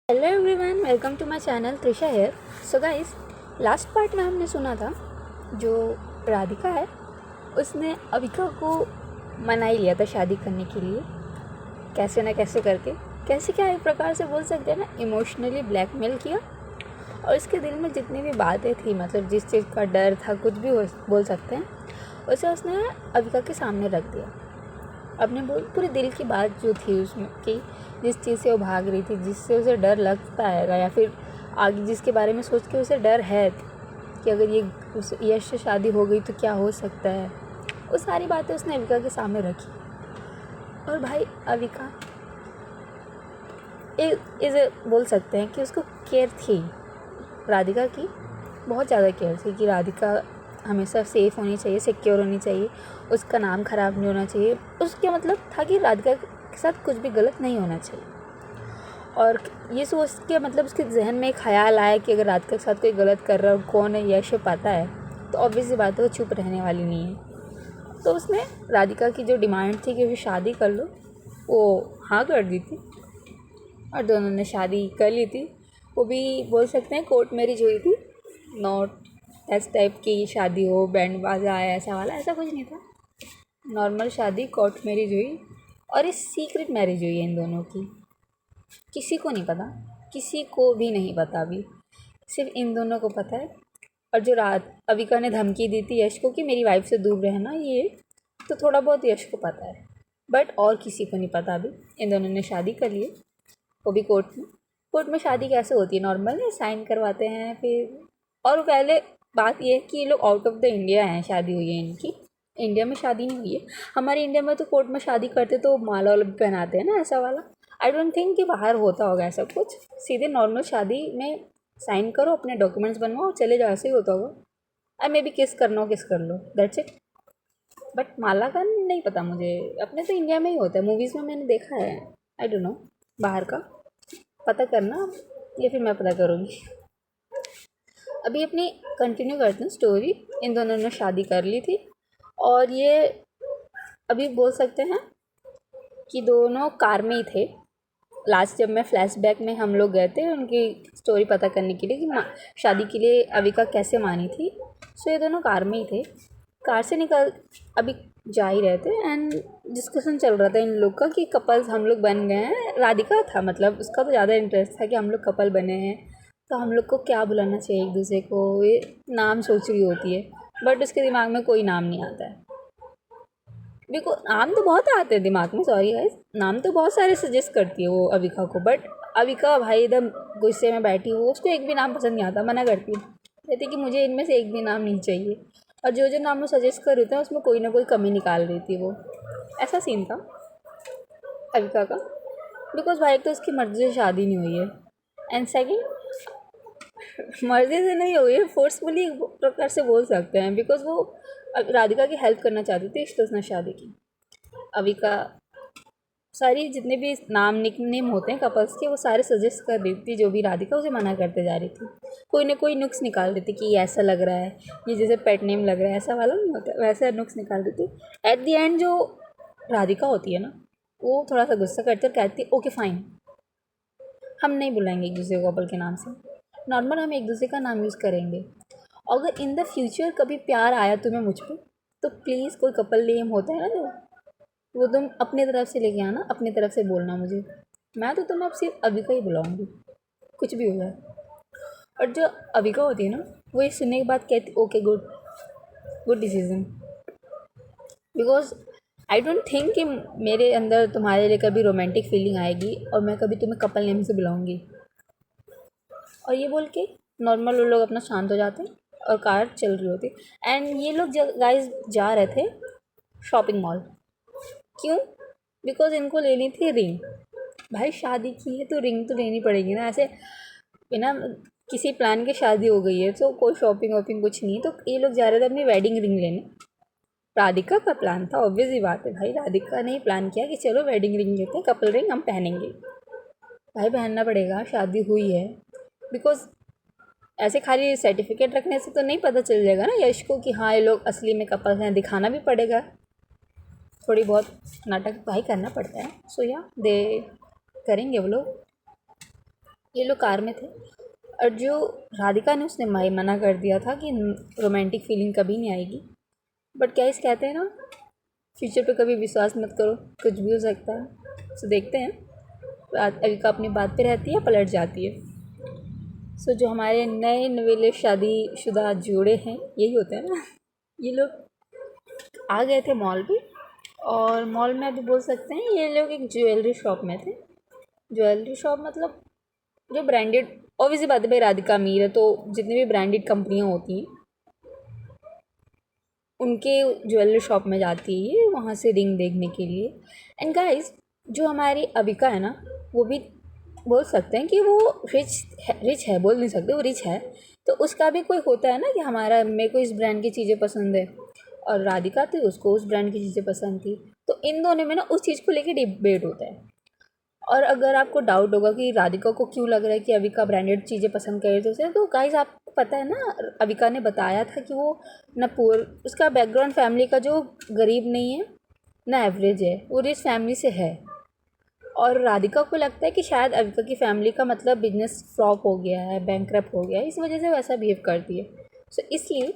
Hello everyone, welcome to my channel Trisha here. So guys, last part में हमने सुना था जो राधिका है उसने अविका को मना ही लिया था शादी करने के लिए, कैसे ना कैसे करके, कैसे क्या एक प्रकार से बोल सकते हैं ना, इमोशनली ब्लैकमेल किया। और इसके दिल में जितनी भी बातें थी, मतलब जिस चीज़ का डर था, कुछ भी बोल सकते हैं, उसे उसने अविका के सामने रख दिया। अपने पूरे दिल की बात जो थी उसमें कि जिस चीज़ से वो भाग रही थी, जिससे उसे डर लगता है या फिर आगे जिसके बारे में सोच के उसे डर है कि अगर ये उस यश से शादी हो गई तो क्या हो सकता है, वो सारी बातें उसने अविका के सामने रखी। और भाई अविका इसे बोल सकते हैं कि उसको केयर थी राधिका की, बहुत ज़्यादा केयर थी कि राधिका हमेशा सेफ़ होनी चाहिए, सिक्योर होनी चाहिए, उसका नाम ख़राब नहीं होना चाहिए। उसके मतलब था कि राधिका के साथ कुछ भी गलत नहीं होना चाहिए। और ये सोच के मतलब उसके जहन में एक ख़्याल आया कि अगर राधिका के साथ कोई गलत कर रहा है, कौन है यश पता है, तो ऑब्वियस सी बात है वो चुप रहने वाली नहीं है। तो उसने राधिका की जो डिमांड थी कि उसे शादी कर लो, वो हाँ कर दी थी और दोनों ने शादी कर ली थी। वो भी बोल सकते हैं कोर्ट मैरिज हुई थी, नॉट ऐस टाइप की शादी हो बैंड बाजा आया ऐसा वाला, ऐसा कुछ नहीं था। नॉर्मल शादी कोर्ट मैरिज हुई और ये सीक्रेट मैरिज हुई है इन दोनों की। किसी को नहीं पता, किसी को भी नहीं पता अभी, सिर्फ इन दोनों को पता है। और जो रात अविका ने धमकी दी थी यश को कि मेरी वाइफ से दूर रहना, ये तो थोड़ा बहुत यश को पता है, बट और किसी को नहीं पता अभी। इन दोनों ने शादी कर ली है, वो भी कोर्ट में। कोर्ट में शादी कैसे होती है, नॉर्मल है, साइन करवाते हैं फिर। और पहले बात ये है कि ये लोग आउट ऑफ द इंडिया हैं, शादी हुई है इनकी, इंडिया में शादी नहीं हुई है। हमारे इंडिया में तो कोर्ट में शादी करते तो माला वाला भी पहनाते हैं ना, ऐसा वाला। आई डोंट थिंक कि बाहर होता होगा ऐसा कुछ, सीधे नॉर्मल शादी में साइन करो, अपने डॉक्यूमेंट्स बनवाओ, चले जाओ, ऐसे ही होता होगा। आई मे बी किस करना हो किस कर लो, दैट्स इट। बट माला का नहीं पता मुझे, अपने तो इंडिया में ही होता है, मूवीज़ में मैंने देखा है। आई डोंट नो बाहर का, पता करना या फिर मैं पता करूँगी। अभी अपनी कंटिन्यू करते हैं स्टोरी। इन दोनों ने शादी कर ली थी और ये अभी बोल सकते हैं कि दोनों कार में ही थे। लास्ट जब मैं फ्लैशबैक में हम लोग गए थे उनकी स्टोरी पता करने के लिए कि शादी के लिए अविका कैसे मानी थी, सो ये दोनों कार में ही थे। कार से निकल अभी जा ही रहे थे एंड डिस्कशन चल रहा था इन लोग का कि कपल्स हम लोग बन गए हैं। राधिका था, मतलब उसका तो ज़्यादा इंटरेस्ट था कि हम लोग कपल बने हैं, तो हम लोग को क्या बुलाना चाहिए एक दूसरे को, ये नाम सोच रही होती है। बट उसके दिमाग में कोई नाम नहीं आता है। देखो नाम तो बहुत आते हैं दिमाग में, सॉरी गाइस, नाम तो बहुत सारे सजेस्ट करती है वो अविका को, बट अविका भाई एकदम गुस्से में बैठी, वो उसको एक भी नाम पसंद नहीं आता, मना करती है, कहती कि मुझे इनमें से एक भी नाम नहीं चाहिए। और जो जो नाम वो सजेस्ट कर रही थी उसमें कोई ना कोई कमी निकाल रही थी वो, ऐसा सीन था अविका का। बिकॉज भाई तो उसकी मर्जी से शादी नहीं हुई है, एंड सेकेंड मर्जी से नहीं हुई है, फोर्सफुली एक प्रकार से बोल सकते हैं, बिकॉज वो राधिका की हेल्प करना चाहती थी इसलिए उसने शादी की। अविका सारी जितने भी नाम निक नेम होते हैं कपल्स के, वो सारे सजेस्ट कर रही थी, जो भी राधिका उसे मना करते जा रही थी। कोई ना कोई नुक्स निकाल रही थी कि ये ऐसा लग रहा है, ये जैसे पेट नेम लग रहा है, ऐसा वाला नहीं होता, वैसा नुक्स निकाल रही थी। एट द एंड जो राधिका होती है ना, वो थोड़ा सा गुस्सा करती है और कहती है ओके फाइन, हम नहीं बुलाएंगे एक दूसरे को कपल के नाम से, नॉर्मल हम एक दूसरे का नाम यूज़ करेंगे। अगर इन द फ्यूचर कभी प्यार आया तुम्हें मुझ पर, तो प्लीज़ कोई कपल नेम होता है ना जो, वो तुम अपनी तरफ से लेके आना, अपनी तरफ से बोलना मुझे, मैं तो तुम्हें अब सिर्फ अविका ही बुलाऊंगी, कुछ भी हो जाए। और जो अविका होती है ना, वो ये सुनने के बाद कहती okay good, good decision, because I don't think कि मेरे अंदर तुम्हारे लिए कभी रोमांटिक फीलिंग आएगी और मैं कभी तुम्हें कपल नेम से बुलाऊंगी। और ये बोल के नॉर्मल वो लोग अपना शांत हो जाते हैं और कार चल रही होती है। एंड ये लोग गाइस जा रहे थे शॉपिंग मॉल, क्यों? बिकॉज इनको लेनी थी रिंग। भाई शादी की है तो रिंग तो लेनी पड़ेगी ना, ऐसे बिना किसी प्लान के शादी हो गई है तो कोई शॉपिंग वॉपिंग कुछ नहीं, तो ये लोग जा रहे थे अपनी वेडिंग रिंग लेने। राधिका का प्लान था, ऑब्वियस ही बात है भाई, राधिका ने ही प्लान किया कि चलो वेडिंग रिंग लेते हैं, कपल रिंग हम पहनेंगे। भाई पहनना पड़ेगा, शादी हुई है। बिकॉज ऐसे खाली सर्टिफिकेट रखने से तो नहीं पता चल जाएगा ना यश को कि हाँ ये लोग असली में कपल हैं, दिखाना भी पड़ेगा, थोड़ी बहुत नाटक भाई करना पड़ता है। सो या दे करेंगे वो लोग। ये लोग कार में थे और जो राधिका ने उसने मना कर दिया था कि रोमांटिक फीलिंग कभी नहीं आएगी। बट क्या इस कहते हैं ना, फ्यूचर पे कभी विश्वास मत करो, कुछ भी हो सकता है। सो देखते हैं अविका अपनी बात पे रहती है, पलट जाती है। सो जो हमारे नए नवेले शादीशुदा जोड़े हैं, यही होते हैं ना, ये लोग आ गए थे मॉल पे। और मॉल में अभी बोल सकते हैं ये लोग एक ज्वेलरी शॉप में थे। ज्वेलरी शॉप मतलब जो ब्रांडेड, ऑब्वियसली बात है भाई, राधिका अमीर है तो जितनी भी ब्रांडेड कंपनियाँ होती हैं उनके ज्वेलरी शॉप में जाती है ये, वहाँ से रिंग देखने के लिए। एंड गाइस, जो हमारी अविका है ना, वो भी बोल सकते हैं कि वो रिच है, बोल नहीं सकते, वो रिच है। तो उसका भी कोई होता है ना कि हमारा, मेरे को इस ब्रांड की चीज़ें पसंद है, और राधिका थी, उसको उस ब्रांड की चीज़ें पसंद थी। तो इन दोनों में ना उस चीज़ को लेके डिबेट होता है। और अगर आपको डाउट होगा कि राधिका को क्यों लग रहा है कि अविका ब्रांडेड चीज़ें पसंद कर रही थी उसे, तो गाइस आपको पता है ना, अविका ने बताया था कि वो ना पुअर, उसका बैकग्राउंड फैमिली का जो गरीब नहीं है ना एवरेज है, वो रिच फैमिली से है। और राधिका को लगता है कि शायद अविका की फैमिली का मतलब बिजनेस फ्लॉप हो गया है, बैंकरप्ट हो गया है, इस वजह से वैसा बिहेव करती है। सो इसलिए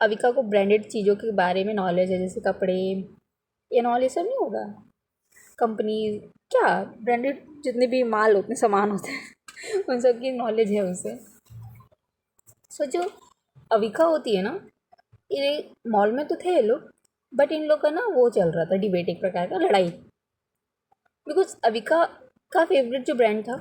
अविका को ब्रांडेड चीज़ों के बारे में नॉलेज है, जैसे कपड़े, ये नॉलेज सब नहीं होगा, कंपनी, क्या ब्रांडेड जितने भी माल होते हैं, सामान होते हैं उन सब की नॉलेज है उसे। सो जो अविका होती है ना, ये मॉल में तो थे ये लोग, बट इन लोग का ना वो चल रहा था डिबेट, एक प्रकार का लड़ाई। बिकॉज अविका का फेवरेट जो ब्रांड था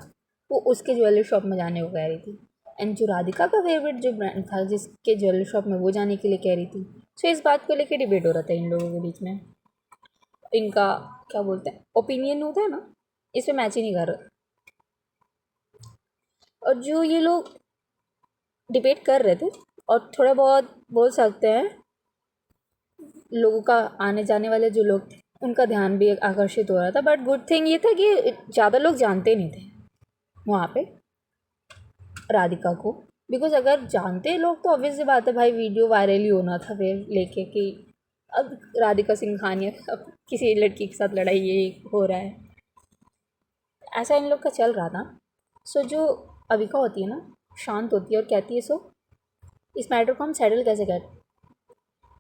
वो उसके ज्वेलरी शॉप में जाने को कह रही थी, एंड जो राधिका का फेवरेट जो ब्रांड था जिसके ज्वेलरी शॉप में वो जाने के लिए कह रही थी। सो इस बात को लेकर डिबेट हो रहा था इन लोगों के बीच में। इनका क्या बोलते हैं, ओपिनियन होता है ना, इस पे मैच ही नहीं कर रहा। और जो ये लोग डिबेट कर रहे थे, और थोड़ा बहुत बोल सकते हैं लोगों का, आने जाने वाले जो लोग थे उनका ध्यान भी आकर्षित हो रहा था। बट गुड थिंग ये था कि ज़्यादा लोग जानते नहीं थे वहाँ पे राधिका को। बिकॉज अगर जानते लोग तो ऑब्वियस सी बात है भाई, वीडियो वायरल ही होना था फिर लेके कि अब राधिका सिंघानिया अब किसी लड़की के साथ लड़ाई ये हो रहा है, ऐसा इन लोग का चल रहा था। सो जो अविका होती है ना, शांत होती है और कहती है, सो इस मैटर को हम सेटल कैसे करें,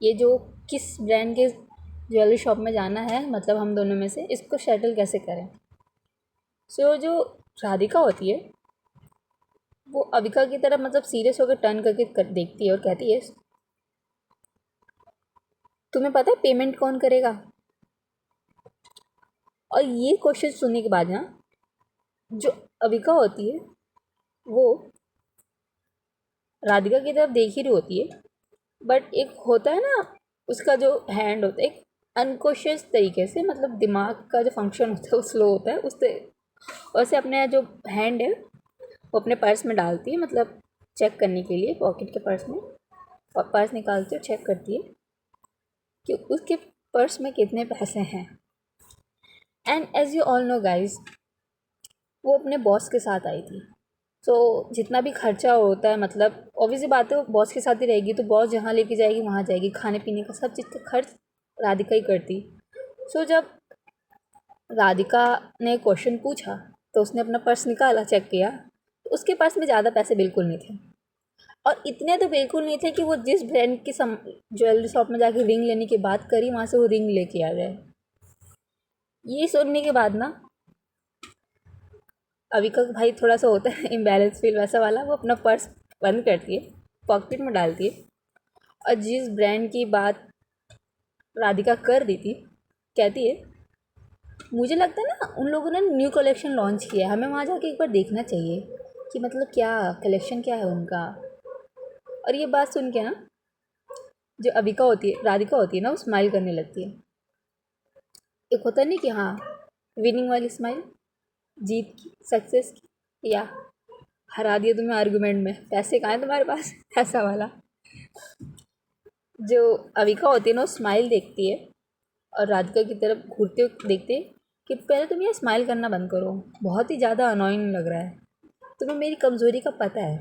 ये जो किस ब्रांड के ज्वेलरी शॉप में जाना है, मतलब हम दोनों में से इसको सेटल कैसे करें। सो जो राधिका होती है वो अविका की तरफ मतलब सीरियस होकर टर्न करके देखती है और कहती है, तुम्हें पता है पेमेंट कौन करेगा। और ये क्वेश्चन सुनने के बाद ना जो अविका होती है वो राधिका की तरफ देख ही रही होती है, बट एक होता है ना, उसका जो हैंड होता है एक अनकॉन्शियस तरीके से, मतलब दिमाग का जो फंक्शन होता है वो स्लो होता है उससे, वैसे अपने जो हैंड है वो अपने पर्स में डालती है, मतलब चेक करने के लिए पॉकेट के पर्स में, और पर्स निकालती है और चेक करती है कि उसके पर्स में कितने पैसे हैं। And as you all know guys, वो अपने बॉस के साथ आई थी। तो जितना भी खर्चा होता है, मतलब ऑब्वियसली बात है वो बॉस के साथ ही रहेगी, तो बॉस जहाँ लेके जाएगी वहाँ जाएगी, खाने पीने का सब चीज़ का खर्च राधिका ही करती। सो जब राधिका ने क्वेश्चन पूछा तो उसने अपना पर्स निकाला, चेक किया, तो उसके पास में ज़्यादा पैसे बिल्कुल नहीं थे। और इतने तो बिल्कुल नहीं थे कि वो जिस ब्रांड की ज्वेलरी शॉप में जाके रिंग लेने की बात करी वहाँ से वो रिंग लेके आ जाए। ये सुनने के बाद ना अविका का भाई थोड़ा सा होता है इम्बैलेंस फील वैसा वाला, वो अपना पर्स बंद करती है, पॉकेट में डालती है, और जिस ब्रांड की बात राधिका कर रही थी कहती है, मुझे लगता है ना उन लोगों ने न्यू कलेक्शन लॉन्च किया है, हमें वहाँ जाके एक बार देखना चाहिए कि मतलब क्या कलेक्शन क्या है उनका। और ये बात सुन के ना जो अविका होती है, राधिका होती है ना, वो स्माइल करने लगती है। एक होता नहीं कि हाँ, विनिंग वाली स्माइल, जीत की, सक्सेस की, या हरा दिया तुम्हें आर्गुमेंट में, पैसे कहाँ हैं तुम्हारे पास ऐसा वाला। जो अविका होती है ना वो स्माइल देखती है और राधिका की तरफ घूरते हुए देखते हैं कि पहले तुम ये स्माइल करना बंद करो, बहुत ही ज़्यादा अनोइंग लग रहा है, तुम्हें मेरी कमज़ोरी का पता है,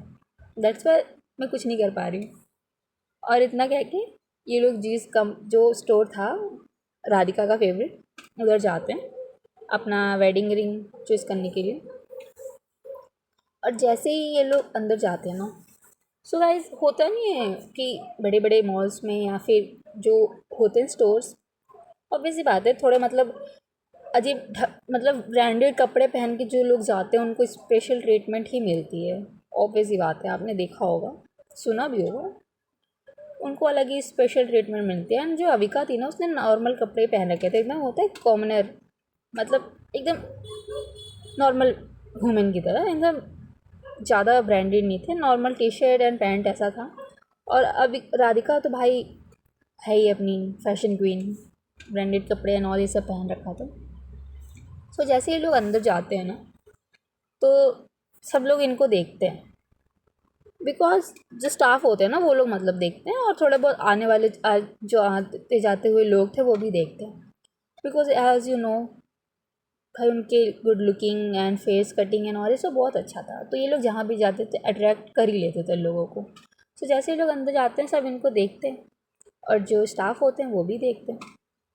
दैट्स वाई मैं कुछ नहीं कर पा रही हूँ। और इतना कह के ये लोग जिस कम जो स्टोर था राधिका का फेवरेट, उधर जाते हैं अपना वेडिंग रिंग चूज़ करने के लिए। और जैसे ही ये लोग अंदर जाते हैं ना, सो गाइस होता नहीं है कि बड़े बड़े मॉल्स में या फिर जो होते हैं स्टोर्स, ऑब्वियस सी बात है थोड़े मतलब अजीब मतलब ब्रांडेड कपड़े पहन के जो लोग जाते हैं उनको स्पेशल ट्रीटमेंट ही मिलती है। ऑब्वियस सी बात है, आपने देखा होगा, सुना भी होगा, उनको अलग ही स्पेशल ट्रीटमेंट मिलती है। एंड जो अविका थी ना, उसने नॉर्मल कपड़े पहन रखे थे, एकदम होता है कॉमनर, मतलब एकदम नॉर्मल वुमेन की तरह, एकदम ज़्यादा ब्रांडेड नहीं थे, normal T shirt and pant ऐसा था। और अभी राधिका तो भाई है ही अपनी फैशन क्वीन, ब्रांडेड कपड़े एंड ऑल ये सब पहन रखा था। सो जैसे ये लोग अंदर जाते हैं ना, तो सब लोग इनको देखते हैं, बिकॉज जो स्टाफ होते हैं ना वो लोग मतलब देखते हैं, और थोड़े बहुत आने वाले जो आते जाते हुए लोग थे वो भी देखते हैं, बिकॉज एज यू नो भाई उनके good looking and face cutting and और ये सब बहुत अच्छा था, तो ये लोग जहाँ भी जाते थे अट्रैक्ट कर ही लेते थे लोगों को। तो जैसे ये लोग अंदर जाते हैं सब इनको देखते हैं, और जो स्टाफ होते हैं वो भी देखते हैं।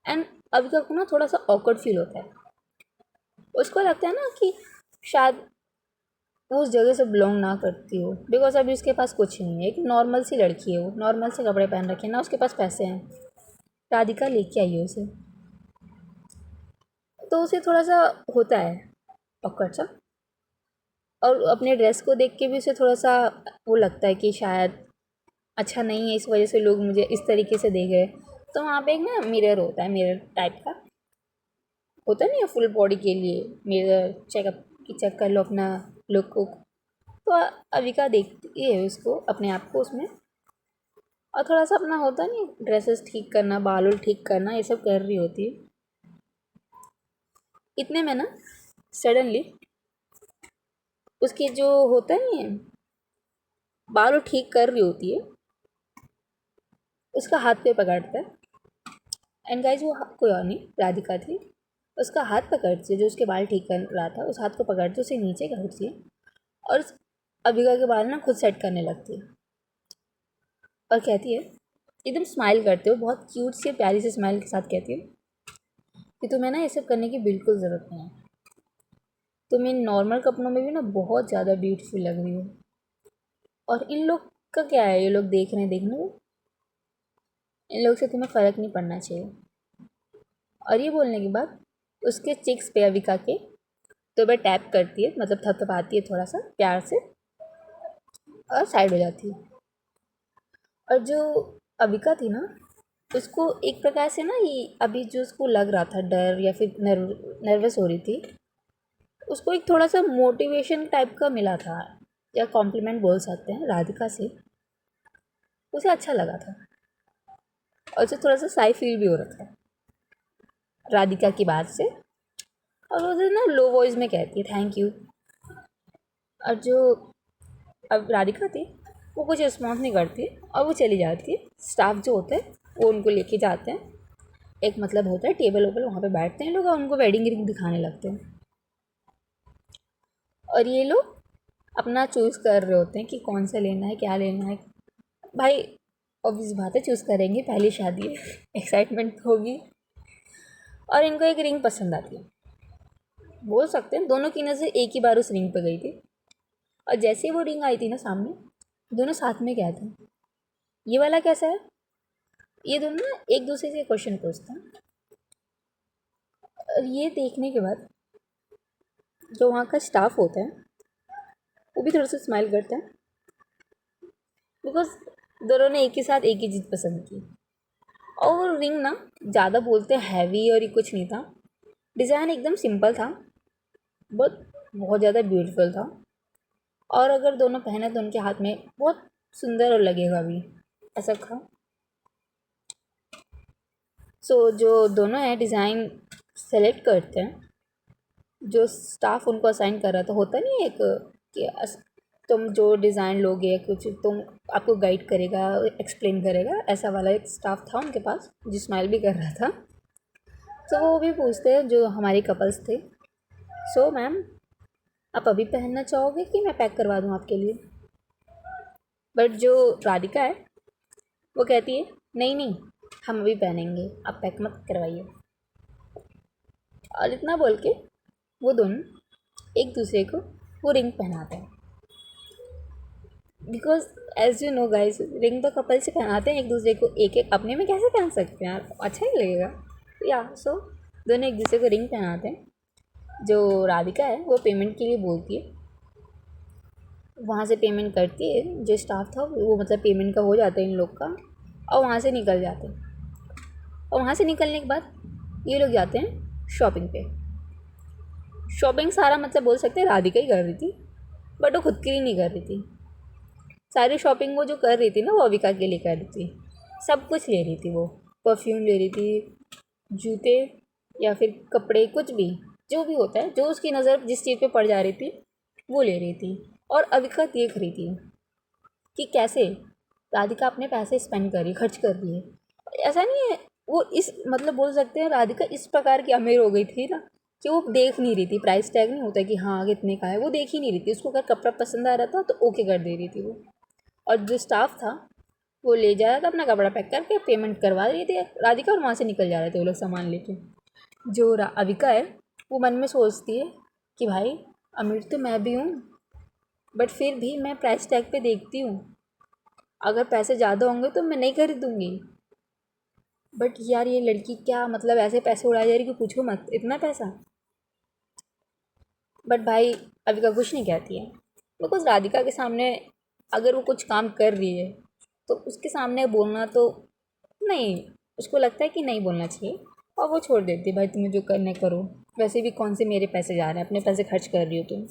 एंड अभी तक ना थोड़ा सा ऑकवर्ड फील होता है, उसको लगता है ना कि शायद वो उस जगह से बिलोंग ना करती हो, बिकॉज अभी उसके पास कुछ नहीं है, एक नॉर्मल सी लड़की है, वो नॉर्मल से कपड़े पहन रखे हैं ना, उसके पास पैसे हैं, राधिका लेके आई है उसे, तो उसे थोड़ा सा होता है ऑकवर्ड सा, और अपने ड्रेस को देख के भी उसे थोड़ा सा वो लगता है कि शायद अच्छा नहीं है, इस वजह से लोग मुझे इस तरीके से देख रहे। तो वहाँ पे एक ना मिरर होता है, मिरर टाइप का होता नहीं है फुल बॉडी के लिए, मिरर चेकअप की चेक कर लो अपना लुक को। तो अविका देखती है उसको, अपने आप को उसमें, और थोड़ा सा अपना होता नहीं ड्रेसेस ठीक करना, बाल ठीक करना, ये सब कर रही होती है। इतने में ना सडनली उसके जो होता नहीं है बाल ठीक कर रही होती है, उसका हाथ पे पकड़ता है। एंड गाइज वो कोई और नहीं राधिका थी, उसका हाथ पकड़ती है, जो उसके बाल ठीक कर रहा था उस हाथ को पकड़ती है, उसे नीचे करती है, और अबिका के बाल ना खुद सेट करने लगती है, और कहती है, एकदम स्माइल करते हो, बहुत क्यूट सी प्यारी सी स्माइल के साथ कहती है कि तुम्हें ना ये सब करने की बिल्कुल ज़रूरत नहीं है, तुम इन नॉर्मल कपड़ों में भी ना बहुत ज़्यादा ब्यूटीफुल लग रही हो, और इन लोग का क्या है, ये लोग देख रहे हैं देखने को, इन लोग से तुम्हें फ़र्क नहीं पड़ना चाहिए। और ये बोलने के बाद उसके चिक्स पे अविका के तो वह टैप करती है, मतलब थपथपाती है थोड़ा सा प्यार से, और साइड हो जाती है। और जो अविका थी ना, उसको एक प्रकार से ना, ये अभी जो उसको लग रहा था डर या फिर नर्वस हो रही थी, उसको एक थोड़ा सा मोटिवेशन टाइप का मिला था, या कॉम्प्लीमेंट बोल सकते हैं राधिका से, उसे अच्छा लगा था, और उसे थोड़ा सा साई फील भी हो रहा था राधिका की बात से, और वो ना लो वॉइस में कहती है थैंक यू। और जो अब राधिका थी वो कुछ रिस्पॉन्स नहीं करती और वो चली जाती है। स्टाफ जो होते हैं वो उनको लेके जाते हैं, एक मतलब होता है टेबल वेबल, वहाँ पे बैठते हैं लोग और उनको वेडिंग रिंग दिखाने लगते हैं, और ये लोग अपना चूज़ कर रहे होते हैं कि कौन सा लेना है, क्या लेना है। भाई ऑब्वियस बात है चूज़ करेंगे, पहली शादी है एक्साइटमेंट होगी, और इनको एक रिंग पसंद आती है, बोल सकते हैं दोनों की नज़र एक ही बार उस रिंग पे गई थी, और जैसे ही वो रिंग आई थी ना सामने, दोनों साथ में कहते हैं ये वाला कैसा है, ये दोनों ना एक दूसरे से क्वेश्चन पूछते हैं। और ये देखने के बाद जो वहाँ का स्टाफ होता है वो भी थोड़ा सा स्माइल करता है, बिकॉज दोनों ने एक ही साथ एक ही चीज़ पसंद की। और वो रिंग ना ज़्यादा बोलते हैवी और ये कुछ नहीं था, डिज़ाइन एकदम सिंपल था, बट बहुत ज़्यादा ब्यूटीफुल था, और अगर दोनों पहने तो उनके हाथ में बहुत सुंदर और लगेगा भी, ऐसा था। सो जो दोनों हैं डिज़ाइन सेलेक्ट करते हैं, जो स्टाफ उनको असाइन कर रहा था, होता नहीं एक कि तुम जो डिज़ाइन लोगे कुछ तुम आपको गाइड करेगा, एक्सप्लेन करेगा, ऐसा वाला एक स्टाफ था उनके पास जो स्माइल भी कर रहा था। तो वो भी पूछते हैं जो हमारे कपल्स थे, सो मैम आप अभी पहनना चाहोगे कि मैं पैक करवा दूँ आपके लिए। बट जो राधिका है वो कहती है नहीं नहीं, हम अभी पहनेंगे, आप पैक मत करवाइए। और इतना बोल के वो दोनों एक दूसरे को वो रिंग पहनाते हैं। Because as you know guys, ring तो कपल से पहनाते हैं एक दूसरे को, एक एक अपने में कैसे पहन सकते हैं यार, अच्छा ही लगेगा। या सो दोनों एक दूसरे को रिंग पहनाते हैं। जो राधिका है वो पेमेंट के लिए बोलती है, वहाँ से पेमेंट करती है। जो स्टाफ था वो मतलब पेमेंट का हो जाता है इन लोग का, और वहाँ से निकल जाते हैं। और वहाँ से निकलने के बाद ये लोग जाते हैं शॉपिंग पे। शॉपिंग सारा मतलब बोल सकते हैं राधिका ही कर रही थी, बट वो खुद के लिए नहीं कर रही थी। सारी शॉपिंग वो जो कर रही थी ना, वो अविका के लिए कर रही थी। सब कुछ ले रही थी वो, परफ्यूम ले रही थी, जूते या फिर कपड़े, कुछ भी जो भी होता है, जो उसकी नज़र जिस चीज़ पे पड़ जा रही थी वो ले रही थी। और अविका देख रही थी कि कैसे राधिका अपने पैसे स्पेंड कर रही, खर्च कर रही है। ऐसा नहीं है, वो इस मतलब बोल सकते हैं राधिका इस प्रकार की अमीर हो गई थी ना, कि वो देख नहीं रही थी। प्राइस टैग नहीं होता कि हाँ कितने का है, वो देख ही नहीं रही थी। उसको अगर कपड़ा पसंद आ रहा था तो ओके कर दे रही थी वो। और जो स्टाफ था वो ले जा रहा था अपना कपड़ा पैक करके, पेमेंट करवा रही थी राधिका, और वहाँ से निकल जा रहे थे वो लोग सामान लेके। जो अविका है वो मन में सोचती है कि भाई अमीर तो मैं भी हूँ, बट फिर भी मैं प्राइस टैग पे देखती हूँ, अगर पैसे ज़्यादा होंगे तो मैं नहीं खरीदूँगी। बट यार ये लड़की क्या मतलब ऐसे पैसे उड़ाई जा रही कि पूछो मत, इतना पैसा। बट भाई अविका कुछ नहीं कहती है, बिकॉज राधिका के सामने अगर वो कुछ काम कर रही है तो उसके सामने बोलना तो नहीं, उसको लगता है कि नहीं बोलना चाहिए, और वो छोड़ देती है, भाई तुम्हें जो करना है करो, वैसे भी कौन से मेरे पैसे जा रहे हैं, अपने पैसे खर्च कर रही हो तुम।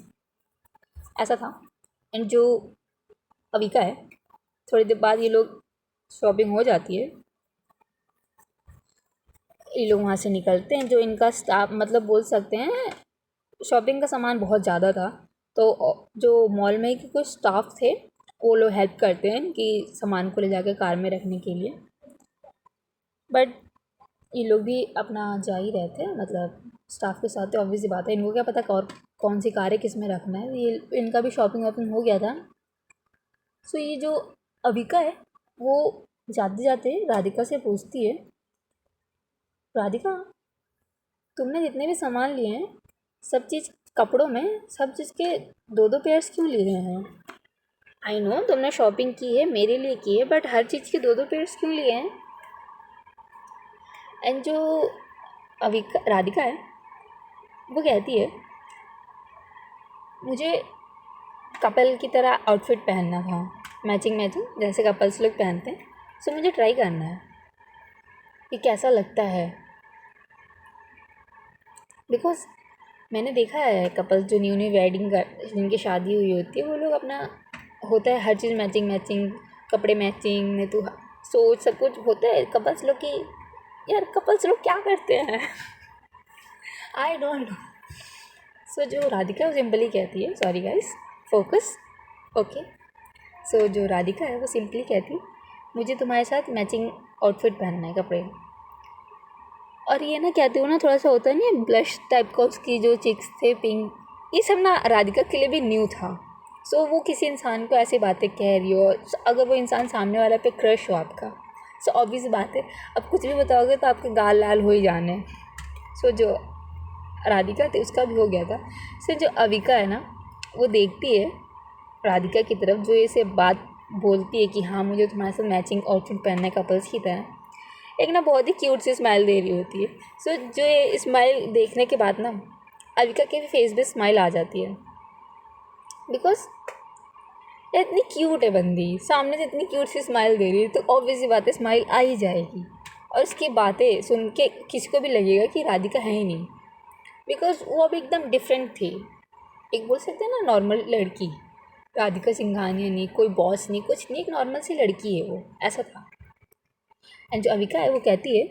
ऐसा था। एंड जो अविका है, थोड़ी देर बाद ये लोग शॉपिंग हो जाती है, ये लोग वहाँ से निकलते हैं। जो इनका स्टाफ मतलब बोल सकते हैं शॉपिंग का सामान बहुत ज़्यादा था, तो जो मॉल में के कुछ स्टाफ थे वो लोग हेल्प करते हैं कि सामान को ले जाकर कार में रखने के लिए। बट ये लोग भी अपना जा ही रहते हैं, मतलब स्टाफ के साथ। तो ऑब्वियस सी बात है, इनको क्या पता कौन सी कार है, किस में रखना है। ये इनका भी शॉपिंग वॉपिंग हो गया था। सो ये जो अविका है वो जाते जाते राधिका से पूछती है, राधिका तुमने जितने भी सामान लिए हैं सब चीज़ कपड़ों में, सब चीज़ के दो दो पेयर्स क्यों लिए हैं? आई नो तुमने शॉपिंग की है, मेरे लिए की है, बट हर चीज़ के दो दो पेयर्स क्यों लिए हैं? एंड जो अविका राधिका है वो कहती है, मुझे कपल की तरह आउटफिट पहनना था, मैचिंग मैचिंग जैसे कपल्स लोग पहनते हैं। सो मुझे ट्राई करना है कि कैसा लगता है। बिकॉज मैंने देखा है कपल्स जो न्यू न्यू वेडिंग कर, जिनकी शादी हुई होती है, वो लोग अपना होता है हर चीज़ मैचिंग मैचिंग, कपड़े मैचिंग में तो सोच सब कुछ होता है कपल्स लोग की। यार कपल्स लोग क्या करते हैं आई डोंट नो। सो जो राधिका वो सिंपली कहती है, सॉरी गाइस फोकस, ओके। सो जो राधिका है वो सिंपली कहती है, मुझे तुम्हारे साथ मैचिंग आउटफिट पहनना है, कपड़े। और ये ना कहती हूँ ना, थोड़ा सा होता नहीं है ब्लश टाइप का, उसकी जो चिक्स थे पिंक, ये सब ना राधिका के लिए भी न्यू था। सो वो किसी इंसान को ऐसी बातें कह रही हो, अगर वो इंसान सामने वाला पे क्रश हो आपका, सो ऑब्वियस बात है अब कुछ भी बताओगे तो आपके गाल लाल हो ही जाने। सो जो राधिका थी उसका भी हो गया था। सो जो अविका है ना वो देखती है राधिका की तरफ, जो ये से बात बोलती है कि हाँ मुझे तुम्हारे साथ मैचिंग आउटफिट पहनना है कपल्स की तरह, एक ना बहुत ही क्यूट सी स्माइल दे रही होती है। सो जो ये स्माइल देखने के बाद ना अविका के फेस पे स्माइल आ जाती है, बिकॉज इतनी क्यूट है बंदी, सामने से इतनी क्यूट सी स्माइल दे रही है तो ऑब्वियस सी बात है स्माइल आ ही जाएगी। और उसकी बातें सुन के किसी को भी लगेगा कि राधिका है ही नहीं, बिकॉज वो अब एकदम डिफरेंट थी। एक बोल सकते हैं ना नॉर्मल लड़की, राधिका सिंघानिया नहीं, कोई बॉस नहीं, कुछ नहीं, एक नॉर्मल सी लड़की है वो, ऐसा था। एंड जो अविका है वो कहती है,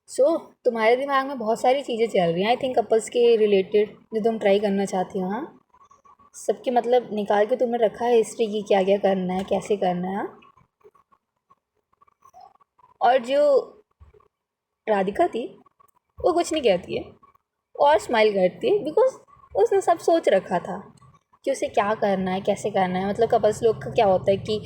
सो तुम्हारे दिमाग में बहुत सारी चीज़ें चल रही हैं आई थिंक कपल्स के रिलेटेड, जो तुम ट्राई करना चाहती हो। हाँ सबके मतलब निकाल के तुमने रखा है हिस्ट्री की, क्या क्या करना है, कैसे करना है। हाँ और जो राधिका थी वो कुछ नहीं कहती है और स्माइल करती है, बिकॉज उसने सब सोच रखा था कि उसे क्या करना है, कैसे करना है। मतलब कपल्स लोग का क्या होता है कि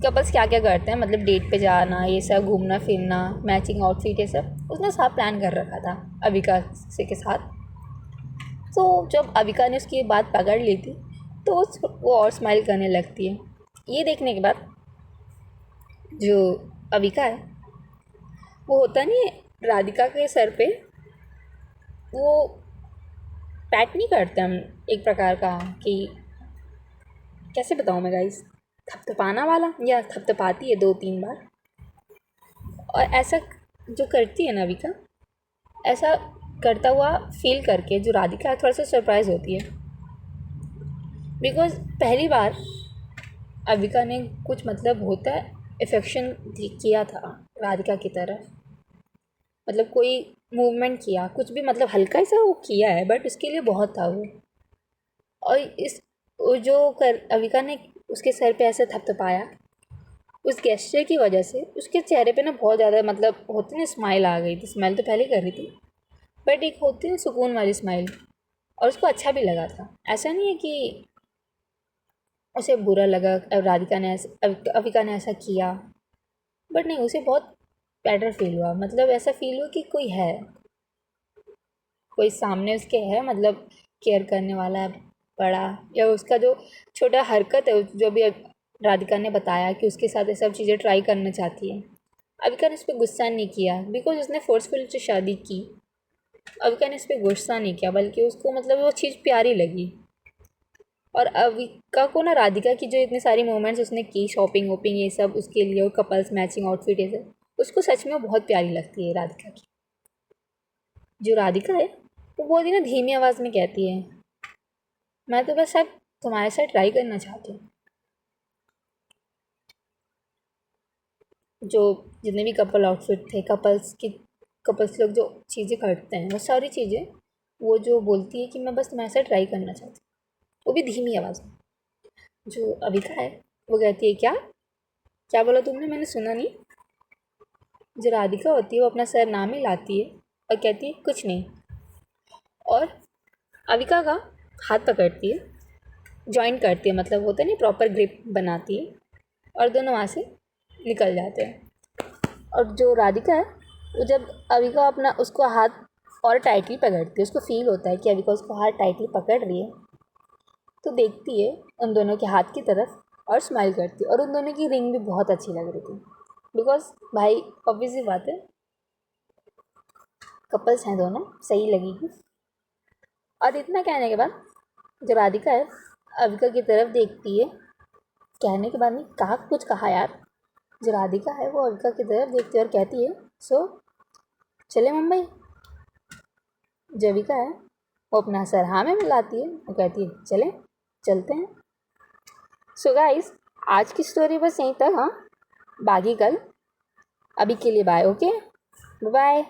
कपल्स क्या क्या करते हैं, मतलब डेट पे जाना, ये सब घूमना फिरना, मैचिंग आउटफिट, ये सब उसने सब प्लान कर रखा था अविका से के साथ। तो जब अविका ने उसकी बात पकड़ ली थी तो वो और स्माइल करने लगती है। ये देखने के बाद जो अविका है, वो होता नहीं है राधिका के सर पे, वो पैट नहीं करते हम एक प्रकार का, कि कैसे बताऊँ मैं गाइस, थपथपाना वाला, या थपथपाती है 2-3 बार। और ऐसा जो करती है ना अविका, ऐसा करता हुआ फील करके जो राधिका थोड़ा सा सरप्राइज होती है, बिकॉज पहली बार अविका ने कुछ मतलब होता है अफेक्शन किया था राधिका की तरफ, मतलब कोई मूवमेंट किया, कुछ भी मतलब हल्का सा वो किया है, बट उसके लिए बहुत था वो। और वो जो अविका ने उसके सर पे ऐसे थपथपाया, उस गेस्चर की वजह से उसके चेहरे पे ना बहुत ज़्यादा मतलब होती ना स्माइल आ गई थी। स्माइल तो पहले कर रही थी, बट एक होती है सुकून वाली स्माइल, और उसको अच्छा भी लगा था। ऐसा नहीं है कि उसे बुरा लगा राधिका ने अविका ने ऐसा किया, बट नहीं, उसे बहुत बेटर फील हुआ। मतलब ऐसा फील हुआ कि कोई है, कोई सामने उसके है, मतलब केयर करने वाला है बड़ा, या उसका जो छोटा हरकत है जो भी राधिका ने बताया कि उसके साथ ये सब चीज़ें ट्राई करना चाहती है। अविका ने इस पर गुस्सा नहीं किया, बिकॉज उसने फोर्सफुली जो शादी की, अविका ने इस पर गुस्सा नहीं किया, बल्कि उसको मतलब वो चीज़ प्यारी लगी। और अविका को ना राधिका की जो इतनी सारी मोमेंट्स उसने की, शॉपिंग वॉपिंग ये सब उसके लिए, और कपल्स मैचिंग आउटफिट ये सब, उसको सच में बहुत प्यारी लगती है राधिका की। जो राधिका है वो बहुत ही ना धीमी आवाज़ में कहती है, मैं तो बस अब तुम्हारे साथ ट्राई करना चाहती हूँ। जो जितने भी कपल आउटफिट थे, कपल्स लोग जो चीज़ें करते हैं, वो सारी चीज़ें वो जो बोलती है कि मैं बस तुम्हारे साथ ट्राई करना चाहती हूँ, वो भी धीमी आवाज़ में। जो अविका है वो कहती है, क्या क्या बोला तुमने, मैंने सुना नहीं। जो राधिका होती है वो अपना सर नाम ही लाती है और कहती है कुछ नहीं, और अविका का हाथ पकड़ती है, जॉइन करती है, मतलब होता नहीं प्रॉपर ग्रिप बनाती है, और दोनों वहाँ से निकल जाते हैं। और जो राधिका है वो जब अविका अपना उसको हाथ और टाइटली पकड़ती है, उसको फील होता है कि अविका उसको हाथ टाइटली पकड़ रही है, तो देखती है उन दोनों के हाथ की तरफ और स्माइल करती है। और उन दोनों की रिंग भी बहुत अच्छी लग रही थी, बिकॉज भाई ऑब्वियस सी बात है, कपल्स हैं दोनों, सही लगेगी। और इतना कहने के बाद जो राधिका है अविका की तरफ देखती है, कहने के बाद नहीं कहा, कुछ कहा यार। जो राधिका है वो अविका की तरफ देखती है और कहती है, सो चले मुंबई। जो अविका है वो अपना सर हाँ में मिलाती है, वो कहती है चले, चलते हैं। सो गाइस, आज की स्टोरी बस यहीं तक। हाँ, बाकी कल। अभी के लिए बाय। Okay, bye.